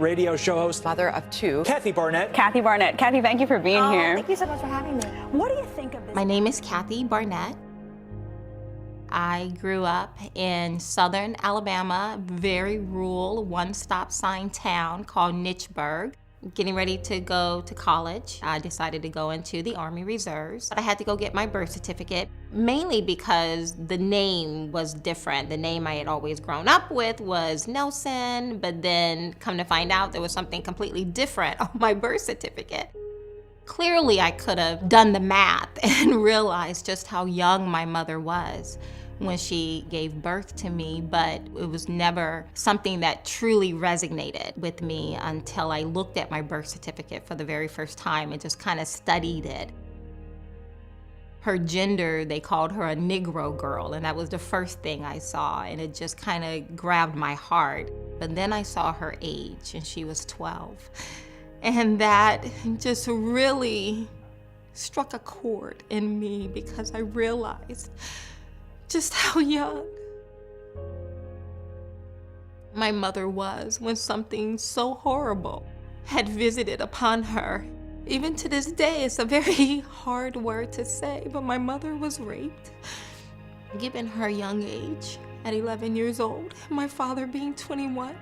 radio show host, mother of two, Kathy Barnett. Kathy Barnett. Kathy, thank you for being here. Thank you so much for having me. What do you think of this? My name is Kathy Barnett. I grew up in southern Alabama, very rural, one-stop sign town called Nichburg. Getting ready to go to college, I decided to go into the Army Reserves. But I had to go get my birth certificate, mainly because the name was different. The name I had always grown up with was Nelson, but then come to find out there was something completely different on my birth certificate. Clearly, I could have done the math and realized just how young my mother was when she gave birth to me, but it was never something that truly resonated with me until I looked at my birth certificate for the very first time and just kind of studied it. Her gender, they called her a Negro girl, and that was the first thing I saw, and it just kind of grabbed my heart. But then I saw her age, and she was 12. And that just really struck a chord in me because I realized just how young my mother was when something so horrible had visited upon her. Even to this day, it's a very hard word to say, but my mother was raped. Given her young age, at 11 years old, my father being 21.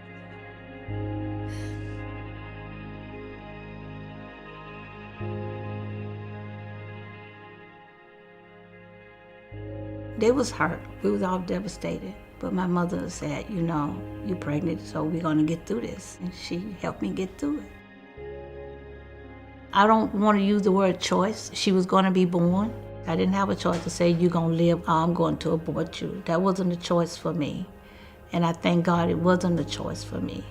They was hurt. We was all devastated. But my mother said, you know, you're pregnant, so we're gonna get through this. And she helped me get through it. I don't want to use the word choice. She was gonna be born. I didn't have a choice to say, you're gonna live, I'm going to abort you. That wasn't a choice for me. And I thank God it wasn't a choice for me.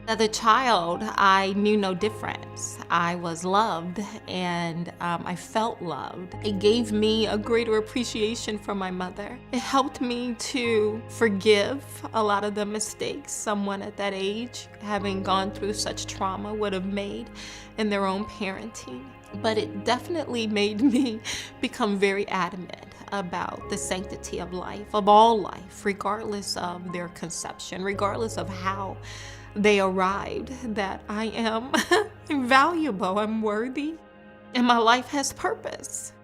As a child, I knew no difference. I was loved and I felt loved. It gave me a greater appreciation for my mother. It helped me to forgive a lot of the mistakes someone at that age, having gone through such trauma, would have made in their own parenting. But it definitely made me become very adamant about the sanctity of life, of all life, regardless of their conception, regardless of how they arrived, that I am valuable, I'm worthy, and my life has purpose.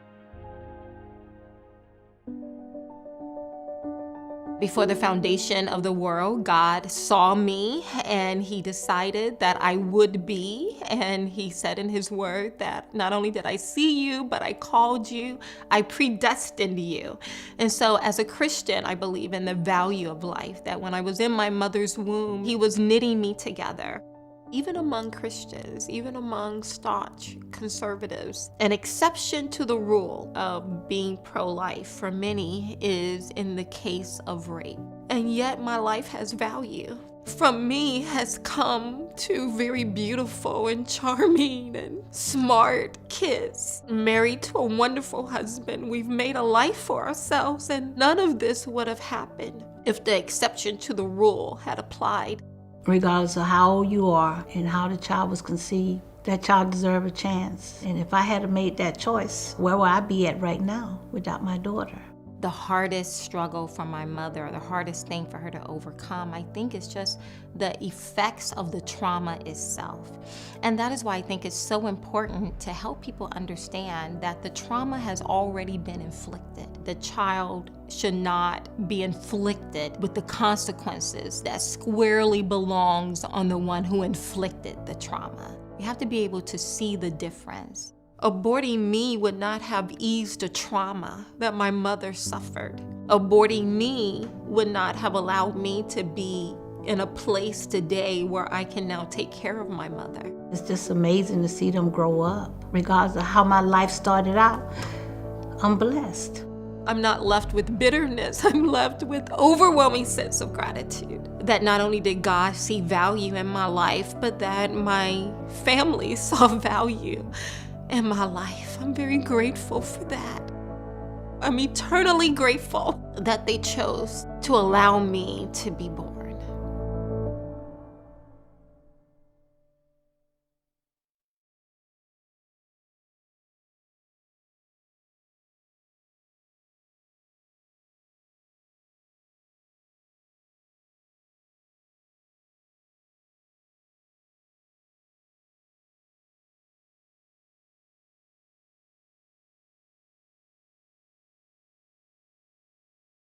Before the foundation of the world, God saw me and he decided that I would be, and he said in his word that not only did I see you, but I called you, I predestined you. And so as a Christian, I believe in the value of life, that when I was in my mother's womb, he was knitting me together. Even among Christians, even among staunch conservatives, an exception to the rule of being pro-life for many is in the case of rape. And yet my life has value. From me has come two very beautiful and charming and smart kids, married to a wonderful husband. We've made a life for ourselves, and none of this would have happened if the exception to the rule had applied. Regardless of how old you are and how the child was conceived, that child deserved a chance. And if I had made that choice, where would I be at right now without my daughter? The hardest struggle for my mother, the hardest thing for her to overcome, I think is just the effects of the trauma itself. And that is why I think it's so important to help people understand that the trauma has already been inflicted. The child should not be inflicted with the consequences that squarely belongs on the one who inflicted the trauma. You have to be able to see the difference. Aborting me would not have eased the trauma that my mother suffered. Aborting me would not have allowed me to be in a place today where I can now take care of my mother. It's just amazing to see them grow up. Regardless of how my life started out, I'm blessed. I'm not left with bitterness. I'm left with overwhelming sense of gratitude. That not only did God see value in my life, but that my family saw value in my life. I'm very grateful for that. I'm eternally grateful that they chose to allow me to be born.